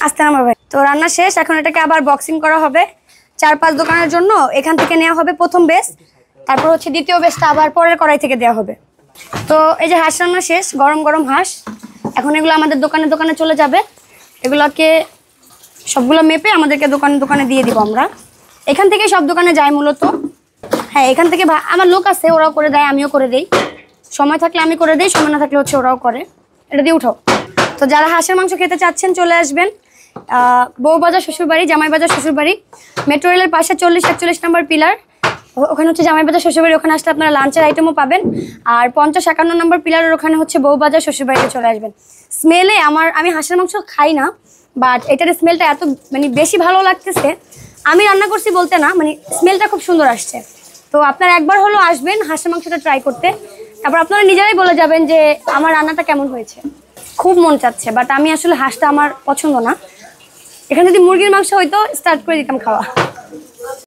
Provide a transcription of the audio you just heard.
আস্তে নামা ভাই। তো রান্না শেষ, এখন এটাকে আবার বক্সিং করা হবে 4-5 দোকানের জন্য। এখান থেকে নেওয়া হবে প্রথম বেস, তারপর হচ্ছে দ্বিতীয় বেসটা আবার পরের কড়াই থেকে দেওয়া হবে। তো এই যে হাঁস রান্না শেষ, গরম গরম হাঁস। এখন এগুলো আমাদের দোকানে দোকানে চলে যাবে। এগুলোকে সবগুলো মেপে আমাদেরকে দোকানে দোকানে দিয়ে দিব আমরা। এখান থেকে সব দোকানে যায় মূলত। হ্যাঁ, এখান থেকে আমার লোক আছে, ওরাও করে দেয়, আমিও করে দিই। সময় থাকলে আমি করে দিই, সময় না থাকলে হচ্ছে ওরাও করে। এটা দিয়ে উঠাও। তো যারা হাঁসের মাংস খেতে চাচ্ছেন চলে আসবেন বউবাজার শ্বশুরবাড়ি, জামাইবাজার শ্বশুরবাড়ি, মেট্রো রেলের পাশে 40-41 নম্বর পিলার, ওখানে হচ্ছে জামাইবাজার শ্বশুরবাড়ি। ওখানে আসলে আপনারা লাঞ্চের আইটেমও পাবেন। আর 50-51 নম্বর পিলারের ওখানে হচ্ছে বউবাজার শ্বশুরবাড়িতে চলে আসবেন। স্মেলে আমি হাঁসের মাংস খাই না, বাট এটার স্মেলটা এত মানে বেশি ভালো লাগতেছে। আমি রান্না করছি বলতে না, মানে স্মেলটা খুব সুন্দর আসছে। তো আপনারা একবার হলো আসবেন হাঁসের মাংসটা ট্রাই করতে, তারপর আপনারা নিজেরাই বলে যাবেন যে আমার রান্নাটা কেমন হয়েছে। খুব মন চাচ্ছে, বাট আমি আসলে হাঁসটা আমার পছন্দ না। এখানে যদি মুরগির মাংস হইতো স্টার্ট করে দিতাম খাওয়া।